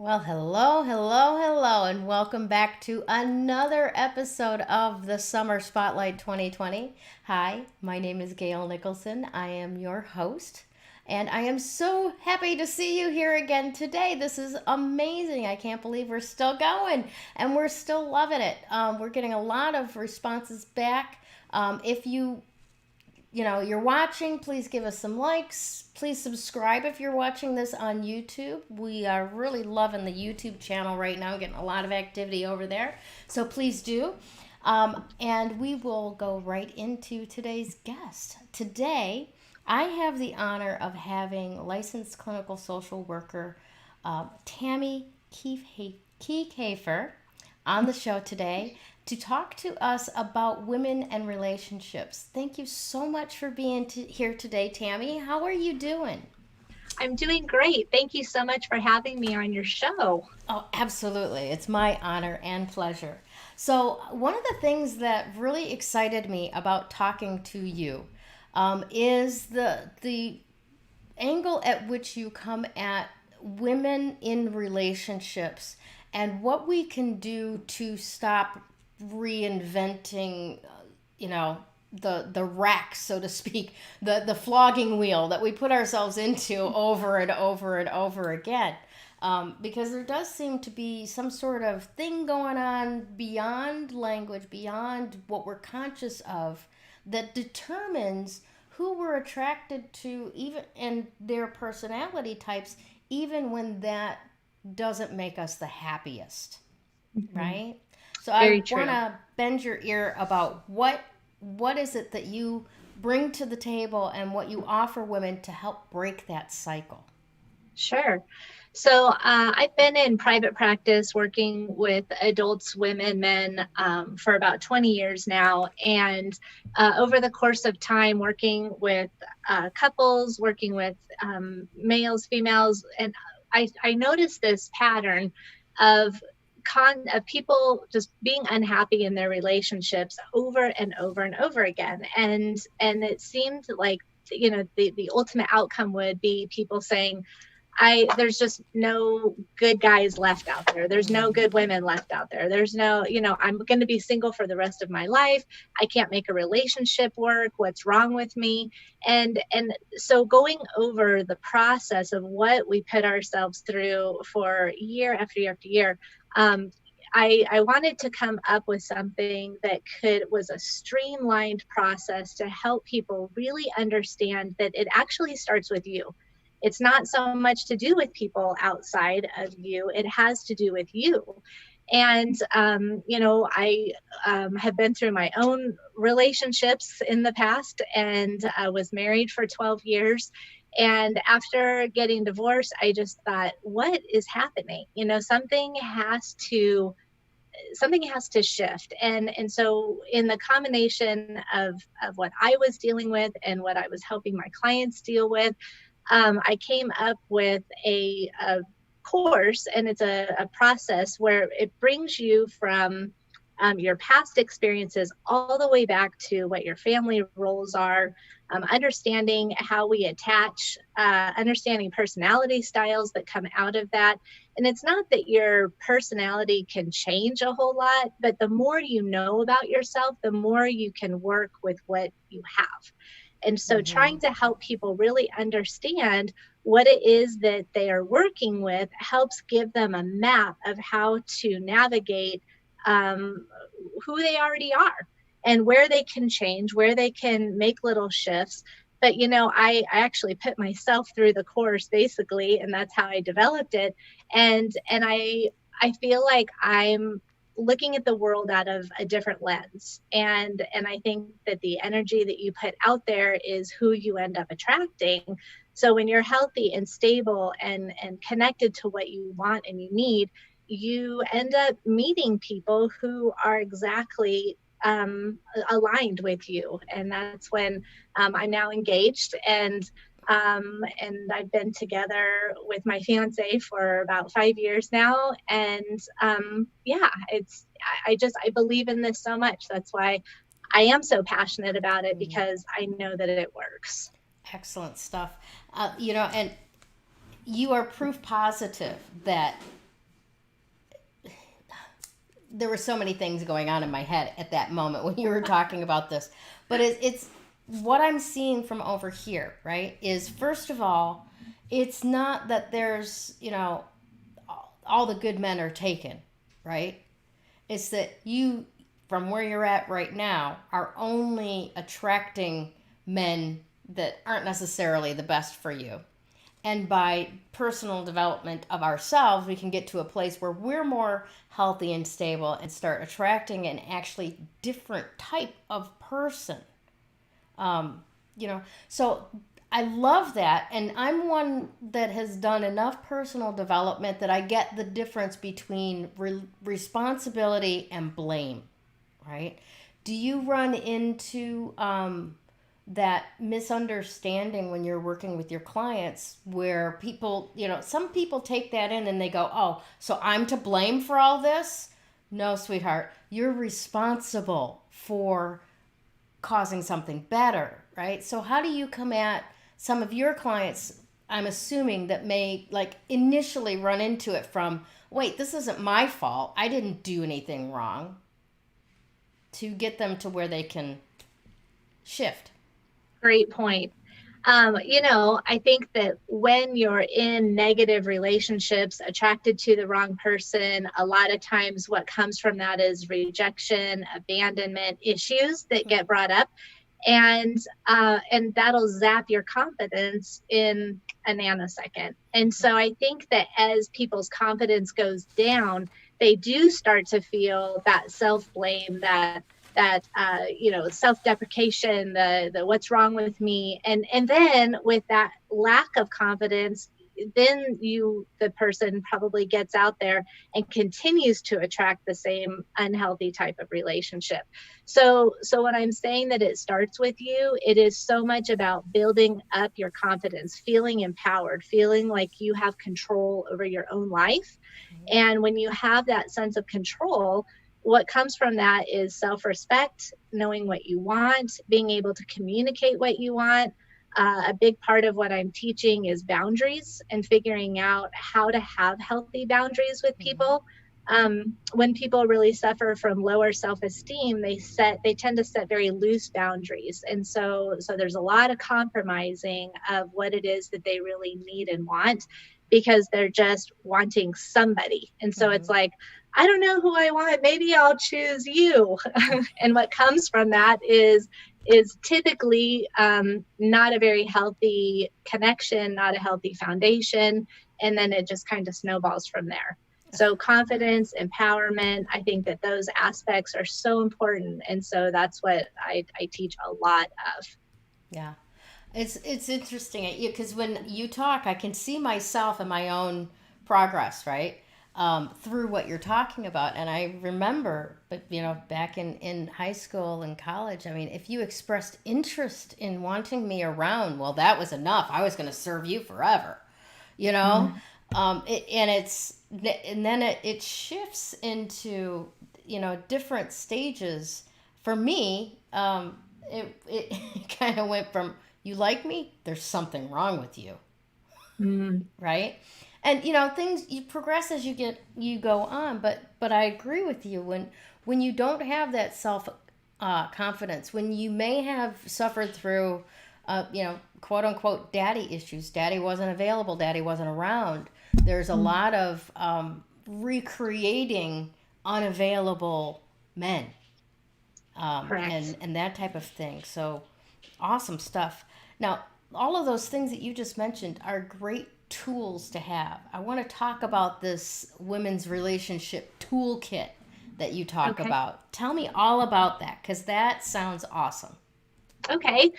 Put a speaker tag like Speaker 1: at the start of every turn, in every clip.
Speaker 1: Well, hello, hello, hello, and welcome back to another episode of the Summer Spotlight 2020. Hi, my name is Gayle Nicholson. I am your host, and I am so happy to see you here again today. This is amazing. I can't believe we're still going and we're still loving it. We're getting a lot of responses back. If you're watching, please give us some likes. Please subscribe if you're watching this on YouTube. We are really loving the YouTube channel right now, getting a lot of activity over there. So please do. And we will go right into today's guest. Today, I have the honor of having licensed clinical social worker Tami Kiekhaefer on the show today to talk to us about women and relationships. Thank you so much for being here today, Tami. How are you doing?
Speaker 2: I'm doing great. Thank you so much for having me on your show.
Speaker 1: Oh, absolutely. It's my honor and pleasure. So, one of the things that really excited me about talking to you is the angle at which you come at women in relationships and what we can do to stop reinventing, you know, the rack, so to speak, the flogging wheel that we put ourselves into over and over and over again. Because there does seem to be some sort of thing going on beyond language, beyond what we're conscious of, that determines who we're attracted to, even in their personality types, even when that doesn't make us the happiest,
Speaker 2: Mhm.
Speaker 1: right? So I
Speaker 2: Very
Speaker 1: want
Speaker 2: true.
Speaker 1: to bend your ear about what is it that you bring to the table and what you offer women to help break that cycle.
Speaker 2: Sure. I've been in private practice working with adults, women, men for about 20 years now. And over the course of time, working with couples, working with males, females, and I noticed this pattern of of people just being unhappy in their relationships over and over and over again. And it seemed like the ultimate outcome would be people saying, I there's just no good guys left out there. There's no good women left out there. There's no, I'm going to be single for the rest of my life. I can't make a relationship work. What's wrong with me? And so going over the process of what we put ourselves through for year after year after year, um, I wanted to come up with something that was a streamlined process to help people really understand that it actually starts with you. It's not so much to do with people outside of you, it has to do with you. And I have been through my own relationships in the past, and I was married for 12 years. And after getting divorced, I just thought, what is happening? Something has to shift. And so in the combination of what I was dealing with and what I was helping my clients deal with, I came up with a course, and it's a process where it brings you from your past experiences all the way back to what your family roles are, understanding how we attach, understanding personality styles that come out of that. And it's not that your personality can change a whole lot, but the more you know about yourself, the more you can work with what you have. And so
Speaker 1: Mm-hmm.
Speaker 2: trying to help people really understand what it is that they are working with helps give them a map of how to navigate um, who they already are and where they can change, where they can make little shifts. But I actually put myself through the course basically, and that's how I developed it. And I feel like I'm looking at the world out of a different lens, and I think that the energy that you put out there is who you end up attracting. So when you're healthy and stable and connected to what you want and you need, you end up meeting people who are exactly aligned with you. And that's when I'm now engaged, and I've been together with my fiance for about 5 years now. And yeah, I believe in this so much. That's why I am so passionate about it,
Speaker 1: Mm-hmm.
Speaker 2: because I know that it works.
Speaker 1: Excellent stuff. And you are proof positive that there were so many things going on in my head at that moment when you were talking about this. But it's what I'm seeing from over here, right? Is first of all, it's not that there's, all the good men are taken, right? It's that you, from where you're at right now, are only attracting men that aren't necessarily the best for you. And by personal development of ourselves, we can get to a place where we're more healthy and stable and start attracting an actually different type of person. So I love that. And I'm one that has done enough personal development that I get the difference between responsibility and blame, right? Do you run into that misunderstanding when you're working with your clients where people, some people take that in and they go, oh, so I'm to blame for all this? No, sweetheart, you're responsible for causing something better, right? So how do you come at some of your clients, I'm assuming, that may like initially run into it from, wait, this isn't my fault, I didn't do anything wrong, to get them to where they can shift?
Speaker 2: Great point. I think that when you're in negative relationships, attracted to the wrong person, a lot of times what comes from that is rejection, abandonment issues that get brought up, and that'll zap your confidence in a nanosecond. And so I think that as people's confidence goes down, they do start to feel that self-blame, that self-deprecation, the what's wrong with me, and then with that lack of confidence, then the person probably gets out there and continues to attract the same unhealthy type of relationship. So when I'm saying that it starts with you, it is so much about building up your confidence, feeling empowered, feeling like you have control over your own life. And when you have that sense of control, what comes from that is self-respect, knowing what you want, being able to communicate what you want. A big part of what I'm teaching is boundaries and figuring out how to have healthy boundaries with people. When people really suffer from lower self-esteem, they tend to set very loose boundaries. And so there's a lot of compromising of what it is that they really need and want, because they're just wanting somebody. And so it's like, I don't know who I want, maybe I'll choose you. And what comes from that is typically not a very healthy connection, not a healthy foundation. And then it just kind of snowballs from there. So confidence, empowerment, I think that those aspects are so important. And so that's what I teach a lot of.
Speaker 1: Yeah. It's interesting because when you talk, I can see myself and my own progress, right? Through what you're talking about. And I remember, back in high school and college, I mean, if you expressed interest in wanting me around, well, that was enough. I was going to serve you forever,
Speaker 2: Mm-hmm.
Speaker 1: And then it shifts into, different stages. For me, it kind of went from, you like me, there's something wrong with you.
Speaker 2: Mm-hmm.
Speaker 1: Right? And things, you progress as you go on, but I agree with you when you don't have that self confidence, when you may have suffered through quote unquote daddy issues, daddy wasn't available, daddy wasn't around, there's a lot of recreating unavailable men,
Speaker 2: Correct.
Speaker 1: and that type of thing. So awesome stuff. Now, all of those things that you just mentioned are great tools to have. I want to talk about this women's relationship toolkit that you talk
Speaker 2: Okay.
Speaker 1: about. Tell me all about that, because that sounds awesome.
Speaker 2: Okay.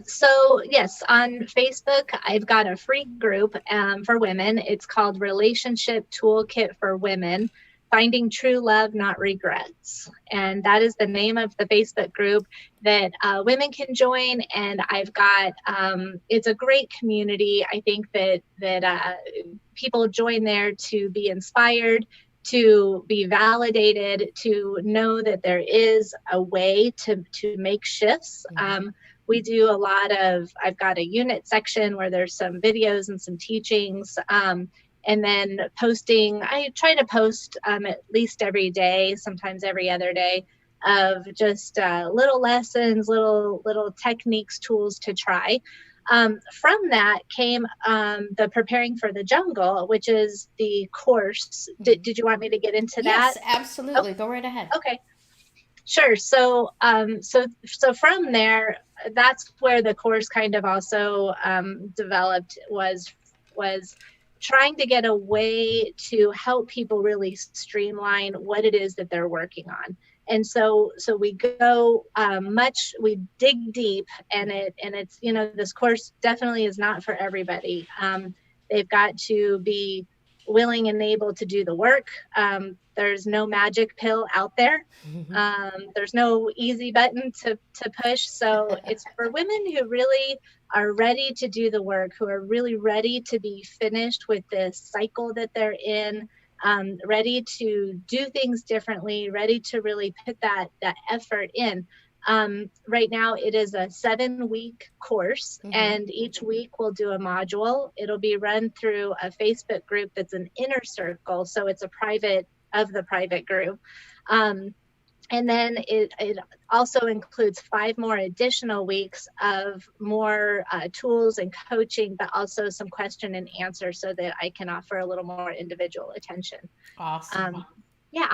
Speaker 2: So yes, on Facebook, I've got a free group for women. It's called Relationship Toolkit for Women, Finding True Love, Not Regrets. And that is the name of the Facebook group that women can join. And I've got, it's a great community. I think that people join there to be inspired, to be validated, to know that there is a way to make shifts. We do I've got a unit section where there's some videos and some teachings. and then I try to post at least every day, sometimes every other day, of just little lessons, little techniques, tools to try. From that came the Preparing for the Jungle, which is the course. Did you want me to get into that?
Speaker 1: Yes, absolutely. Go right ahead.
Speaker 2: Okay. Sure. So from there, that's where the course kind of also developed, was trying to get a way to help people really streamline what it is that they're working on. And so we go we dig deep, and it's, this course definitely is not for everybody. They've got to be willing and able to do the work. There's no magic pill out there. There's no easy button to push. So it's for women who really are ready to do the work, who are really ready to be finished with this cycle that they're in, ready to do things differently, ready to really put that effort in. Right now, it is a 7-week course, and each week we'll do a module. It'll be run through a Facebook group that's an inner circle, so it's a private group. And then it also includes 5 more additional weeks of more tools and coaching, but also some question and answer, so that I can offer a little more individual attention.
Speaker 1: Awesome.
Speaker 2: Yeah.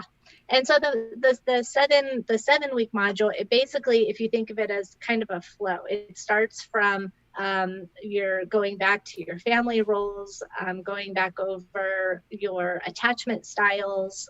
Speaker 2: And so the 7-week module, it basically, if you think of it as kind of a flow, it starts from you're going back to your family roles, going back over your attachment styles,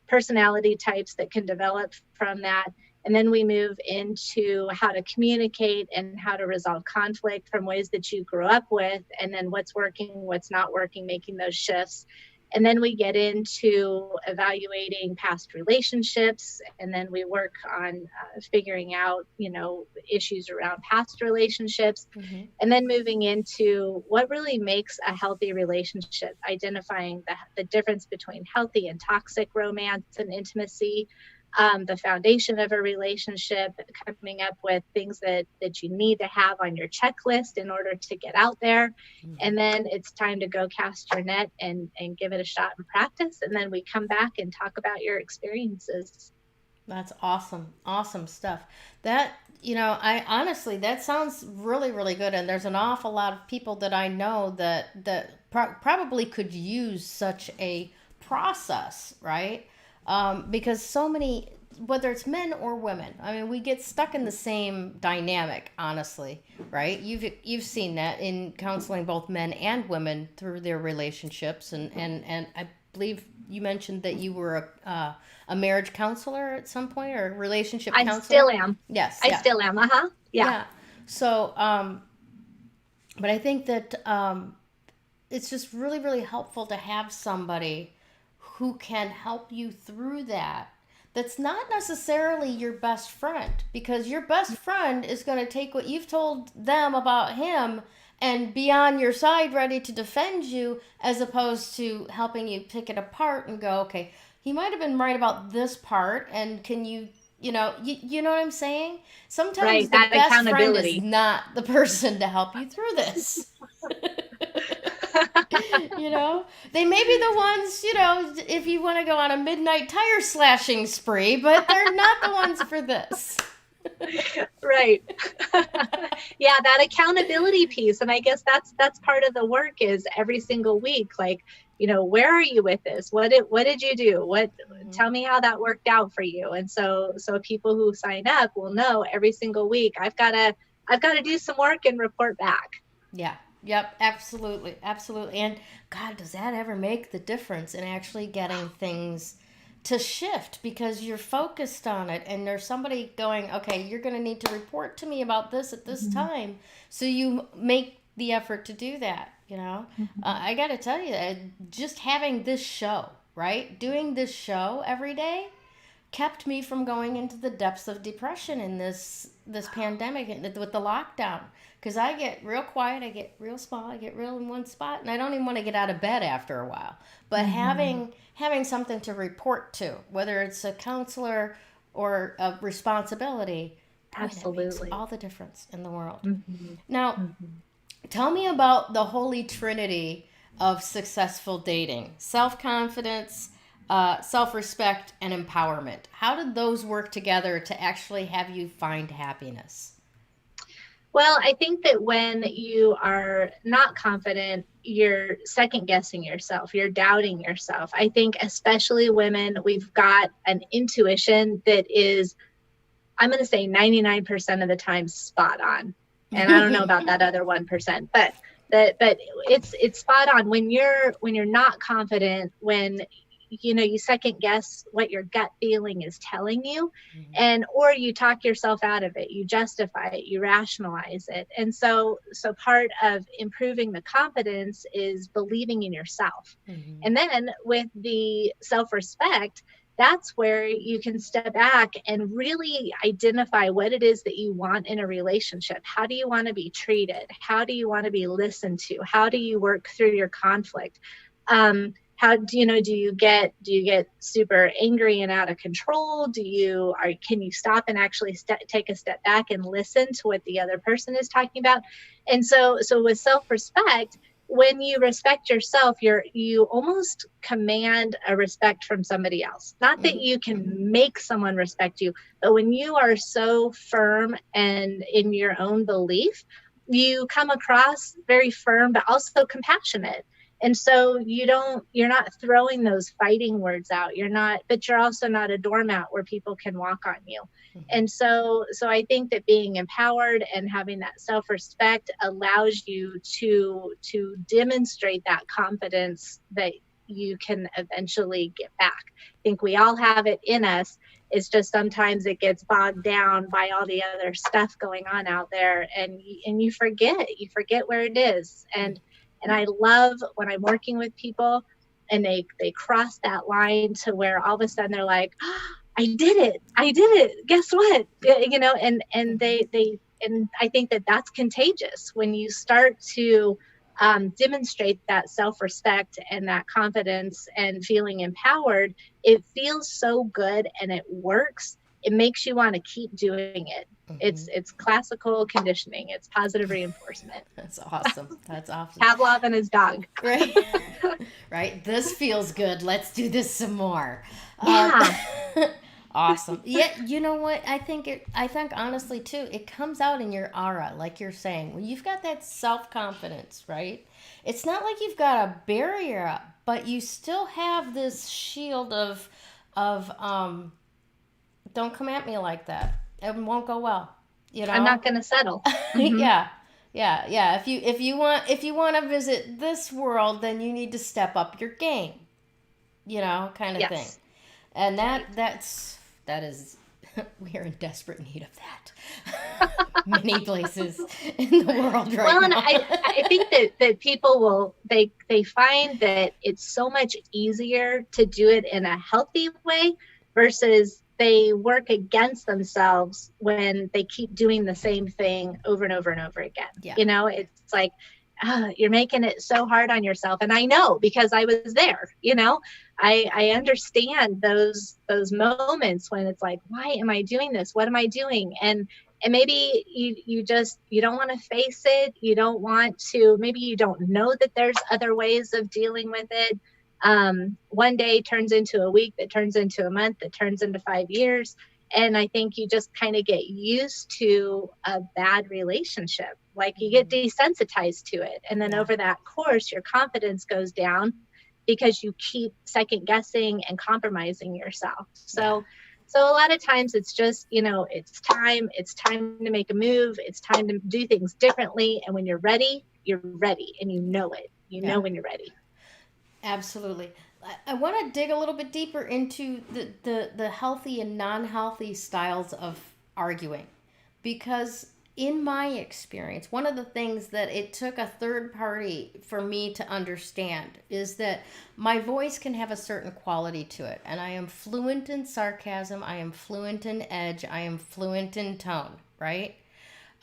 Speaker 2: personality types that can develop from that. And then we move into how to communicate and how to resolve conflict from ways that you grew up with, and then what's working, what's not working, making those shifts. And then we get into evaluating past relationships, and then we work on figuring out, issues around past relationships, and then moving into what really makes a healthy relationship, identifying the difference between healthy and toxic romance and intimacy, the foundation of a relationship, coming up with things that you need to have on your checklist in order to get out there. And then it's time to go cast your net and give it a shot and practice. And then we come back and talk about your experiences.
Speaker 1: That's awesome. Awesome stuff. That, I honestly, that sounds really, really good. And there's an awful lot of people that I know that probably could use such a process, right? Because so many, whether it's men or women, I mean, we get stuck in the same dynamic, honestly, right? You've seen that in counseling both men and women through their relationships, and I believe you mentioned that you were a marriage counselor at some point, or a relationship counselor.
Speaker 2: I still am.
Speaker 1: Yes,
Speaker 2: I still am. Yeah.
Speaker 1: So, but I think that it's just really, really helpful to have somebody who can help you through that. That's not necessarily your best friend, because your best friend is going to take what you've told them about him and be on your side ready to defend you, as opposed to helping you pick it apart and go, okay, he might have been right about this part, and can you, you know what I'm saying? Sometimes
Speaker 2: right,
Speaker 1: the
Speaker 2: that
Speaker 1: best friend is not the person to help you through this. They may be the ones, if you want to go on a midnight tire slashing spree, but they're not the ones for this.
Speaker 2: Right. Yeah, that accountability piece. And I guess that's part of the work, is every single week, like, where are you with this? What did you do? Tell me how that worked out for you. And so people who sign up will know every single week, I've got to do some work and report back.
Speaker 1: Yeah. Yep, absolutely. Absolutely. And God, does that ever make the difference in actually getting things to shift, because you're focused on it, and there's somebody going, okay, you're going to need to report to me about this at this time. So you make the effort to do that, I got to tell you, just having this show, right? Doing this show every day kept me from going into the depths of depression in this pandemic with the lockdown. Because I get real quiet, I get real small, I get real in one spot, and I don't even want to get out of bed after a while. But having something to report to, whether it's a counselor or a responsibility,
Speaker 2: absolutely,
Speaker 1: that makes all the difference in the world. Now, tell me about the Holy Trinity. of successful dating: self-confidence, self-respect, and empowerment. How did those work together to actually have you find happiness?
Speaker 2: Well, I think that when you are not confident, you're second guessing yourself, you're doubting yourself. I think, especially women, we've got an intuition that is, I'm going to say 99% of the time spot on. And I don't know about that other 1%, but it's spot on when you're not confident, when you second guess what your gut feeling is telling you, and or you talk yourself out of it, you justify it, you rationalize it. And so part of improving the confidence is believing in yourself.
Speaker 1: Mm-hmm.
Speaker 2: And then with the self-respect, that's where you can step back and really identify what it is that you want in a relationship. How do you want to be treated? How do you want to be listened to? How do you work through your conflict? How do you get super angry and out of control? Can you stop and actually take a step back and listen to what the other person is talking about? And so with self-respect, when you respect yourself, you almost command a respect from somebody else. Not that you can make someone respect you, but when you are so firm and in your own belief, you come across very firm, but also compassionate. And so you're not throwing those fighting words out. But you're also not a doormat where people can walk on you. And so I think that being empowered and having that self-respect allows you to demonstrate that confidence that you can eventually get back. I think we all have it in us. It's just sometimes it gets bogged down by all the other stuff going on out there, and you forget where it is. And I love when I'm working with people and they cross that line to where all of a sudden they're like, oh, I did it. Guess what? And I think that that's contagious when you start to demonstrate that self-respect and that confidence and feeling empowered. It feels so good and it works. It makes you want to keep doing it. It's classical conditioning. It's positive reinforcement.
Speaker 1: That's awesome. That's awesome.
Speaker 2: Pavlov and his dog.
Speaker 1: Right. Right. This feels good. Let's do this some more.
Speaker 2: Yeah.
Speaker 1: Awesome. Yeah. You know what? I think honestly too, it comes out in your aura, like you're saying, when you've got that self-confidence, right? It's not like you've got a barrier up, but you still have this shield of don't come at me like that. It won't go well.
Speaker 2: I'm not going to settle.
Speaker 1: Yeah. If you want to visit this world, then you need to step up your game. Kind of thing. And that is we are in desperate need of that. Many places in the world right now.
Speaker 2: Well, and I think that people they find that it's so much easier to do it in a healthy way versus they work against themselves when they keep doing the same thing over and over and over again.
Speaker 1: Yeah.
Speaker 2: It's like, you're making it so hard on yourself. And I know, because I was there, I understand those moments when it's like, why am I doing this? What am I doing? And maybe you don't want to face it. You don't want to, maybe you don't know that there's other ways of dealing with it. One day turns into a week, that turns into a month, that turns into 5 years. And I think you just kind of get used to a bad relationship. Like you get desensitized to it. And then over that course, your confidence goes down because you keep second guessing and compromising yourself. So a lot of times it's just, it's time to make a move. It's time to do things differently. And when you're ready, and you know it. You know when you're ready.
Speaker 1: Absolutely. I want to dig a little bit deeper into the healthy and non-healthy styles of arguing, because in my experience, one of the things that it took a third party for me to understand is that my voice can have a certain quality to it. And I am fluent in sarcasm. I am fluent in edge. I am fluent in tone, right?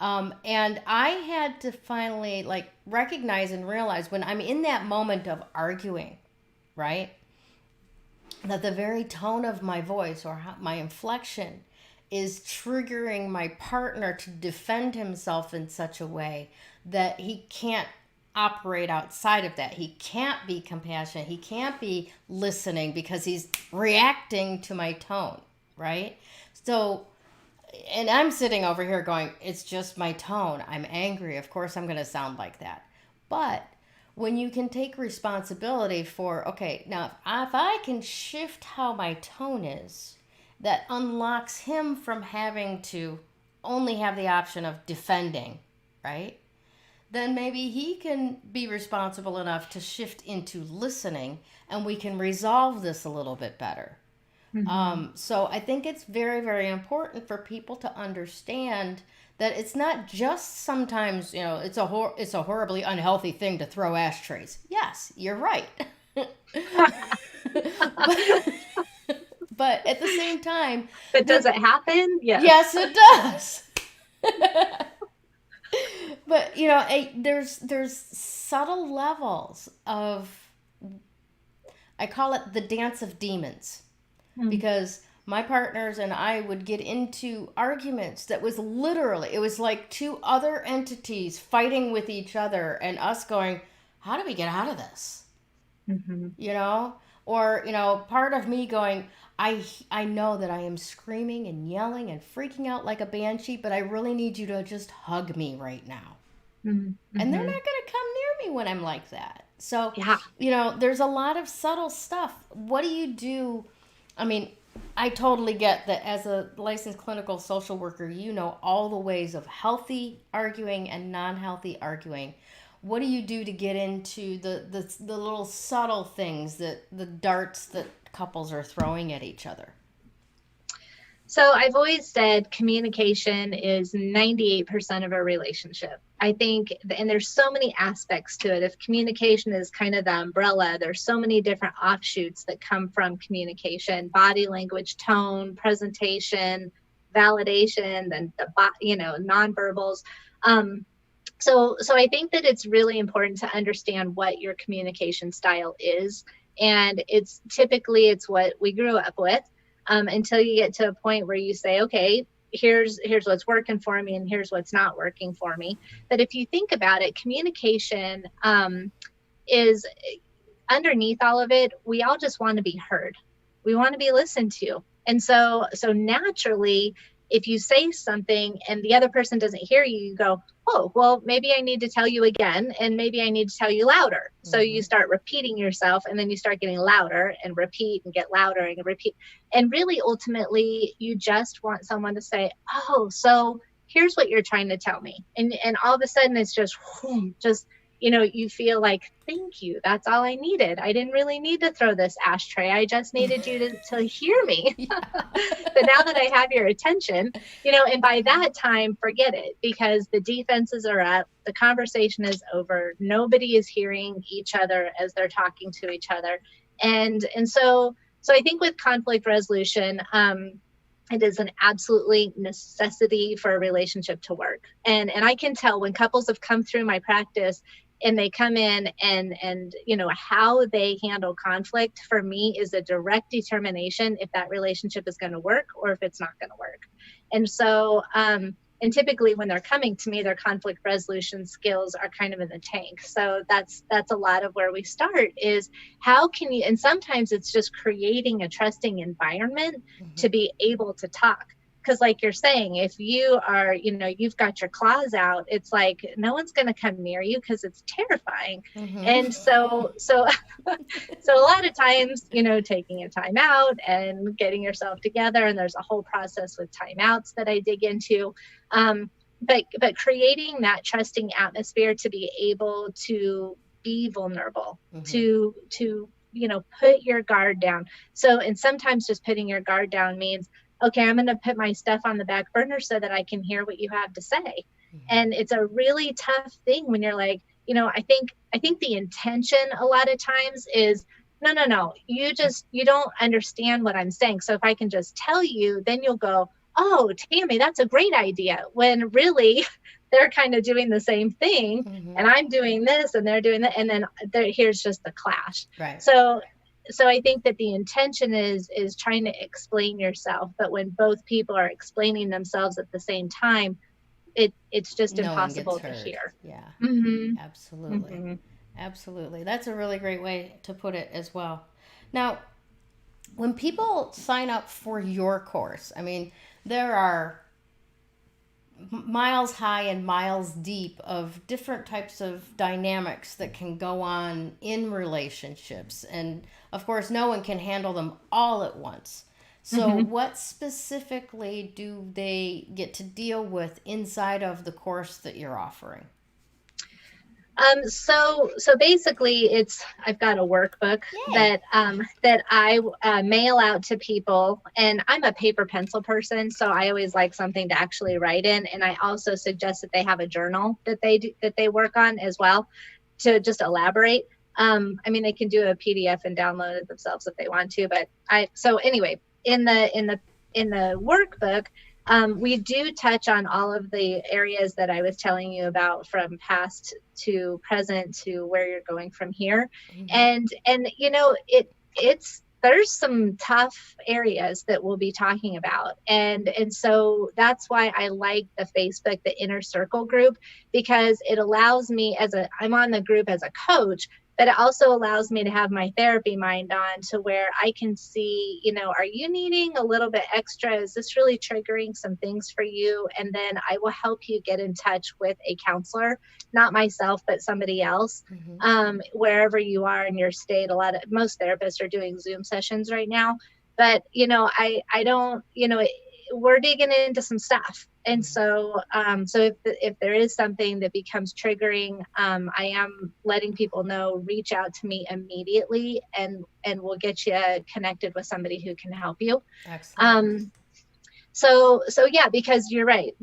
Speaker 1: And I had to finally recognize and realize when I'm in that moment of arguing, right, that the very tone of my voice or my inflection is triggering my partner to defend himself in such a way that he can't operate outside of that. He can't be compassionate. He can't be listening because he's reacting to my tone, right? So, and I'm sitting over here going, it's just my tone. I'm angry. Of course, I'm going to sound like that. But when you can take responsibility for, okay, now if I can shift how my tone is, that unlocks him from having to only have the option of defending, right? Then maybe he can be responsible enough to shift into listening and we can resolve this a little bit better. So I think it's very, very important for people to understand that it's not just sometimes, it's a horribly unhealthy thing to throw ashtrays. Yes, you're right. but at the same time,
Speaker 2: But does it happen?
Speaker 1: Yes, it does. But there's subtle levels of, I call it the dance of demons, because my partners and I would get into arguments that was literally, it was like two other entities fighting with each other and us going, how do we get out of this? Or part of me going, I know that I am screaming and yelling and freaking out like a banshee, but I really need you to just hug me right now. And they're not going to come near me when I'm like that. So, there's a lot of subtle stuff. What do you do? I mean, I totally get that as a licensed clinical social worker, all the ways of healthy arguing and non-healthy arguing. What do you do to get into the little subtle things, the darts that couples are throwing at each other?
Speaker 2: So I've always said communication is 98% of a relationship. I think, and there's so many aspects to it. If communication is kind of the umbrella, there's so many different offshoots that come from communication: body language, tone, presentation, validation, then nonverbals. So I think that it's really important to understand what your communication style is. And it's what we grew up with, until you get to a point where you say, okay, here's what's working for me and here's what's not working for me. But if you think about it, communication is underneath all of it. We all just want to be heard. We want to be listened to. And so naturally, if you say something and the other person doesn't hear you, you go, oh, well, maybe I need to tell you again, and maybe I need to tell you louder. So you start repeating yourself, and then you start getting louder and repeat and get louder and repeat. And really, ultimately, you just want someone to say, oh, so here's what you're trying to tell me. And all of a sudden, it's just you feel like, thank you. That's all I needed. I didn't really need to throw this ashtray. I just needed you to hear me. But now that I have your attention, and by that time, forget it, because the defenses are up. The conversation is over. Nobody is hearing each other as they're talking to each other. And so I think with conflict resolution, it is an absolutely necessity for a relationship to work. And I can tell when couples have come through my practice and they come in and how they handle conflict, for me, is a direct determination if that relationship is going to work or if it's not going to work. And so, and typically when they're coming to me, their conflict resolution skills are kind of in the tank. So that's a lot of where we start, is how can you, and sometimes it's just creating a trusting environment to be able to talk. Because like you're saying, if you are, you've got your claws out, it's like no one's going to come near you because it's terrifying. And so a lot of times, taking a time out and getting yourself together, and there's a whole process with timeouts that I dig into. But creating that trusting atmosphere to be able to be vulnerable, to put your guard down. So, and sometimes just putting your guard down means, okay, I'm going to put my stuff on the back burner so that I can hear what you have to say. And it's a really tough thing when you're like, I think the intention a lot of times is, no, you don't understand what I'm saying. So if I can just tell you, then you'll go, oh, Tami, that's a great idea. When really they're kind of doing the same thing, and I'm doing this and they're doing that. And then here's just the clash.
Speaker 1: Right.
Speaker 2: So I think that the intention is trying to explain yourself, but when both people are explaining themselves at the same time, it's just
Speaker 1: No one gets
Speaker 2: impossible to
Speaker 1: hurt.
Speaker 2: hear.
Speaker 1: Yeah,
Speaker 2: Mm-hmm.
Speaker 1: absolutely.
Speaker 2: Mm-hmm.
Speaker 1: Absolutely. That's a really great way to put it as well. Now, when people sign up for your course, I mean, there are miles high and miles deep of different types of dynamics that can go on in relationships. And of course, no one can handle them all at once. So,
Speaker 2: Mm-hmm.
Speaker 1: what specifically do they get to deal with inside of the course that you're offering?
Speaker 2: So basically, I've got a workbook
Speaker 1: Yay.
Speaker 2: that I mail out to people, and I'm a paper pencil person, so I always like something to actually write in. And I also suggest that they have a journal that they work on as well to just elaborate. I mean, they can do a PDF and download it themselves if they want to, but so anyway, in the workbook, we do touch on all of the areas that I was telling you about, from past to present to where you're going from here.
Speaker 1: Mm-hmm.
Speaker 2: And it's there's some tough areas that we'll be talking about. And so that's why I like the Facebook, the inner circle group, because it allows me, I'm on the group as a coach, but it also allows me to have my therapy mind on, to where I can see, are you needing a little bit extra? Is this really triggering some things for you? And then I will help you get in touch with a counselor, not myself, but somebody else.
Speaker 1: Mm-hmm.
Speaker 2: Wherever you are in your state, most therapists are doing Zoom sessions right now, but I don't, we're digging into some stuff. And so, if there is something that becomes triggering, I am letting people know, reach out to me immediately, and we'll get you connected with somebody who can help you.
Speaker 1: Excellent.
Speaker 2: So yeah, because you're right,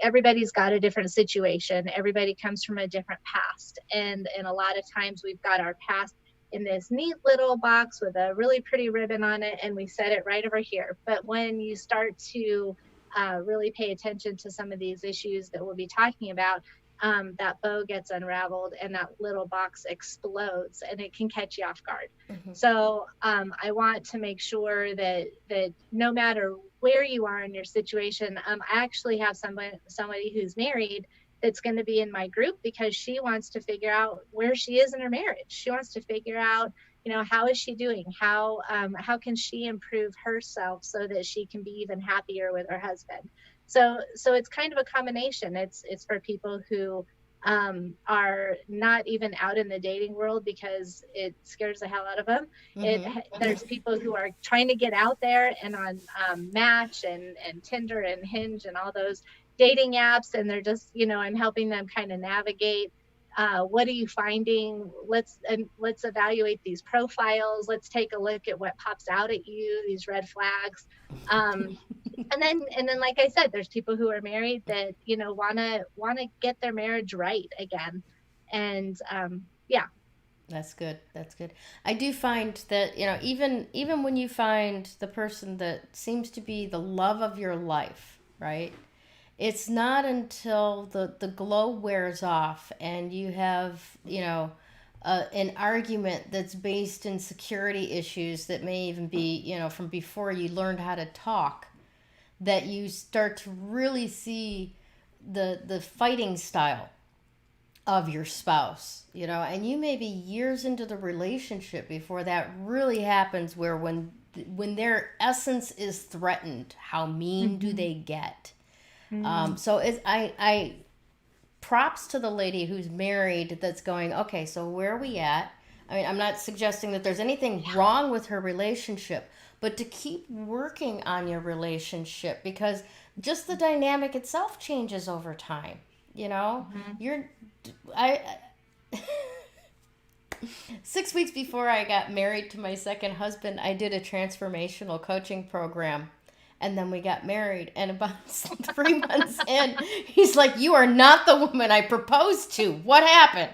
Speaker 2: everybody's got a different situation. Everybody comes from a different past, and a lot of times we've got our past in this neat little box with a really pretty ribbon on it, and we set it right over here. But when you start to really pay attention to some of these issues that we'll be talking about, that bow gets unraveled and that little box explodes, and it can catch you off guard.
Speaker 1: Mm-hmm.
Speaker 2: So I want to make sure that no matter where you are in your situation, I actually have somebody who's married that's going to be in my group, because she wants to figure out where she is in her marriage. She wants to figure out, how is she doing? How can she improve herself so that she can be even happier with her husband? So it's kind of a combination. It's for people who are not even out in the dating world because it scares the hell out of them.
Speaker 1: Mm-hmm.
Speaker 2: There's people who are trying to get out there and on Match and Tinder and Hinge and all those dating apps, and they're just, I'm helping them kind of navigate. What are you finding? Let's evaluate these profiles. Let's take a look at what pops out at you, these red flags. And then like I said, there's people who are married that want to get their marriage right again. And yeah.
Speaker 1: That's good. That's good. I do find that, even when you find the person that seems to be the love of your life, right? It's not until the glow wears off and you have, an argument that's based in security issues that may even be, from before you learned how to talk, that you start to really see the fighting style of your spouse, and you may be years into the relationship before that really happens, where when their essence is threatened, how mean do they get? So I props to the lady who's married that's going, okay, so where are we at? I mean, I'm not suggesting that there's anything wrong with her relationship, but to keep working on your relationship, because just the dynamic itself changes over time.
Speaker 2: Mm-hmm.
Speaker 1: You're, I, 6 weeks before I got married to my second husband, I did a transformational coaching program. And then we got married, and about 3 months in, he's like, "You are not the woman I proposed to. What happened?"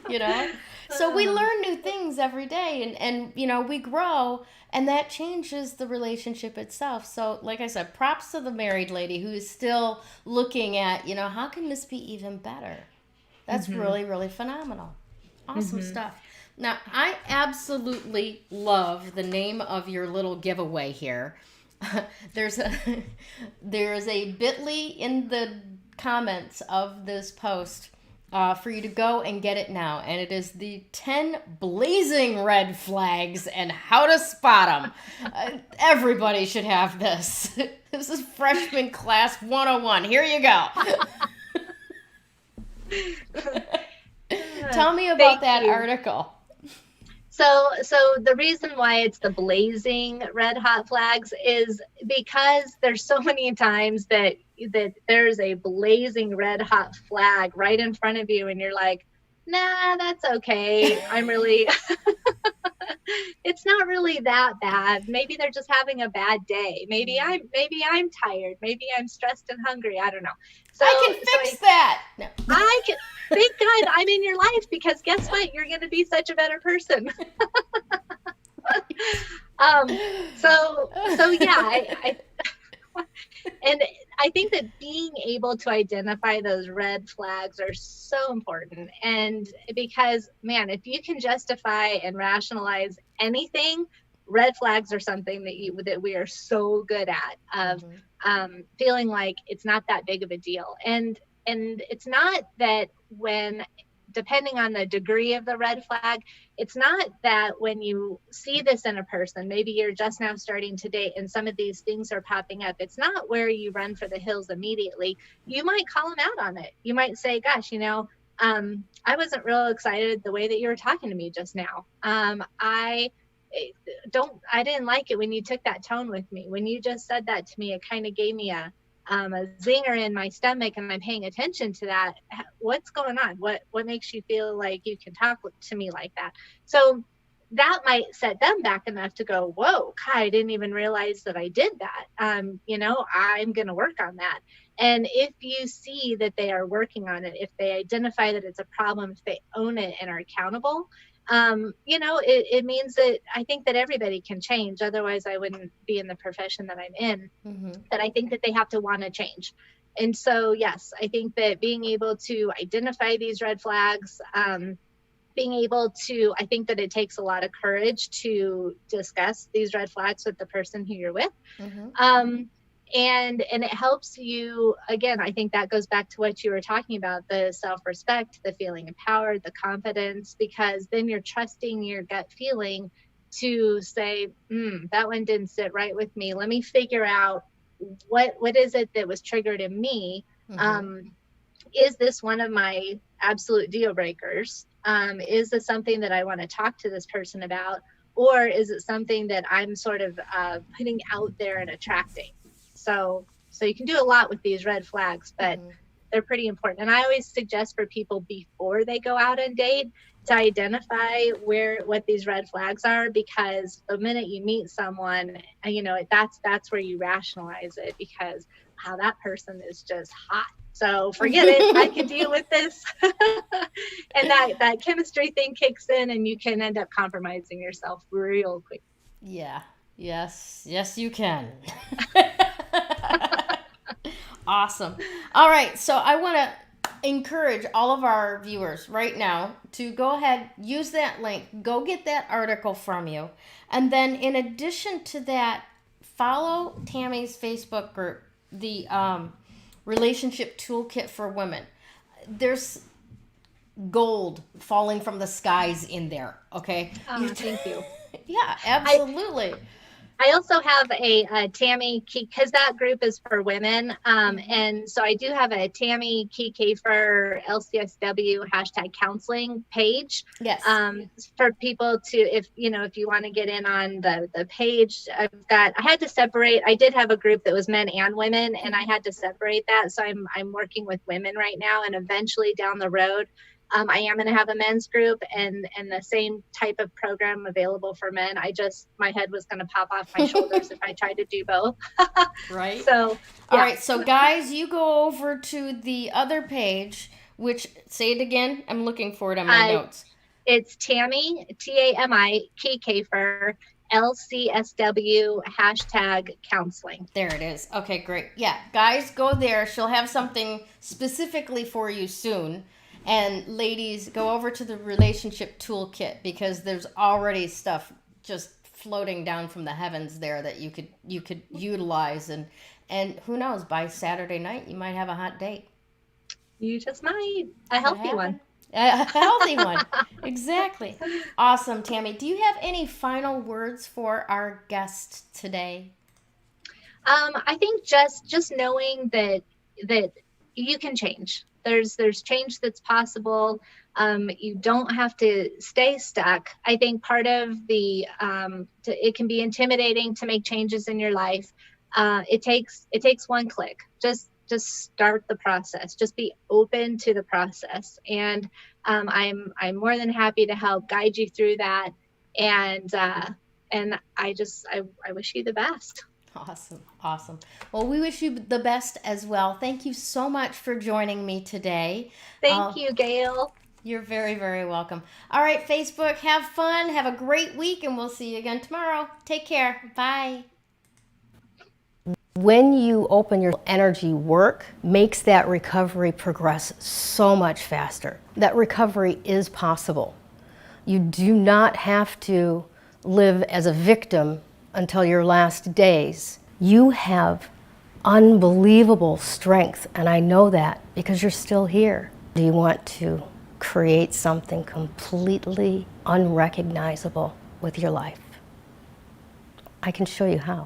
Speaker 1: You know? So we learn new things every day, and we grow, and that changes the relationship itself. So, like I said, props to the married lady who is still looking at, how can this be even better? That's
Speaker 2: Mm-hmm.
Speaker 1: really, really phenomenal. Awesome
Speaker 2: Mm-hmm.
Speaker 1: stuff. Now, I absolutely love the name of your little giveaway here. there's a there's a bit.ly in the comments of this post for you to go and get it now, and it is the 10 blazing red flags and how to spot them. Everybody should have this. This is freshman class 101. Here you go. Tell me about that article.
Speaker 2: So the reason why it's the blazing red hot flags is because there's so many times that there's a blazing red hot flag right in front of you and you're like, nah, that's okay. I'm really, it's not really that bad. Maybe they're just having a bad day. Maybe I'm tired. Maybe I'm stressed and hungry. I don't know. So
Speaker 1: I can fix that. No.
Speaker 2: I can, thank God I'm in your life, because guess what? You're going to be such a better person. So yeah, and I think that being able to identify those red flags are so important. And because, man, if you can justify and rationalize anything, red flags are something that we are so good at, of feeling like it's not that big of a deal. And it's not that depending on the degree of the red flag, it's not that when you see this in a person, maybe you're just now starting to date and some of these things are popping up, it's not where you run for the hills immediately. You might call them out on it. You might say, gosh, I wasn't real excited the way that you were talking to me just now. I didn't like it when you took that tone with me. When you just said that to me, it kind of gave me a zinger in my stomach, and I'm paying attention to that. What's going on? What makes you feel like you can talk to me like that? So that might set them back enough to go, whoa, I didn't even realize that I did that. I'm going to work on that. And if you see that they are working on it, if they identify that it's a problem, if they own it and are accountable, it means that I think that everybody can change. Otherwise I wouldn't be in the profession that I'm in. That I think that they have to want to change. And so, yes, I think that being able to identify these red flags, I think that it takes a lot of courage to discuss these red flags with the person who you're with. And it helps you, again, I think that goes back to what you were talking about, the self-respect, the feeling empowered, the confidence, because then you're trusting your gut feeling to say, that one didn't sit right with me. Let me figure out what is it that was triggered in me. Is this one of my absolute deal breakers? Is this something that I want to talk to this person about? Or is it something that I'm sort of putting out there and attracting? So you can do a lot with these red flags, but they're pretty important. And I always suggest for people before they go out and date to identify what these red flags are, because the minute you meet someone, that's where you rationalize it, because wow, that person is just hot. So forget it. I can deal with this. And that chemistry thing kicks in, and you can end up compromising yourself real quick.
Speaker 1: Yeah. Yes, you can. Awesome. All right. So I want to encourage all of our viewers right now to go ahead, use that link, go get that article from you. And then in addition to that, follow Tami's Facebook group, the Relationship Toolkit for Women. There's gold falling from the skies in there. Okay.
Speaker 2: Thank you.
Speaker 1: Yeah, absolutely.
Speaker 2: I also have a Tami, because that group is for women. And so I do have a Tami Kiekhaefer LCSW #counseling page.
Speaker 1: Yes.
Speaker 2: For people to, if you want to get in on the page, I had to separate. I did have a group that was men and women, and I had to separate that. So I'm working with women right now, and eventually down the road, I am going to have a men's group and the same type of program available for men. My head was going to pop off my shoulders if I tried to do both.
Speaker 1: Right.
Speaker 2: So,
Speaker 1: all right. So guys, you go over to the other page, which, say it again. I'm looking for it on my notes.
Speaker 2: It's Tami, Tami Kiekhaefer, LCSW #counseling.
Speaker 1: There it is. Okay, great. Yeah, guys, go there. She'll have something specifically for you soon. And ladies, go over to the Relationship Toolkit, because there's already stuff just floating down from the heavens there that you could utilize, and who knows, by Saturday night you might have a hot date.
Speaker 2: You just might. A
Speaker 1: Could
Speaker 2: healthy one.
Speaker 1: happen. A healthy one. Exactly. Awesome, Tami. Do you have any final words for our guest today?
Speaker 2: I think just knowing that you can change. There's change that's possible. You don't have to stay stuck. I think part of it can be intimidating to make changes in your life. It takes one click. Just start the process. Just be open to the process, and I'm more than happy to help guide you through that. And I wish you the best.
Speaker 1: Awesome. Awesome. Well, we wish you the best as well. Thank you so much for joining me today.
Speaker 2: Thank you, Gayle.
Speaker 1: You're very, very welcome. All right, Facebook, have fun. Have a great week, and we'll see you again tomorrow. Take care. Bye. When you open your energy work, makes that recovery progress so much faster. That recovery is possible. You do not have to live as a victim until your last days. You have unbelievable strength, and I know that because you're still here. Do you want to create something completely unrecognizable with your life? I can show you how.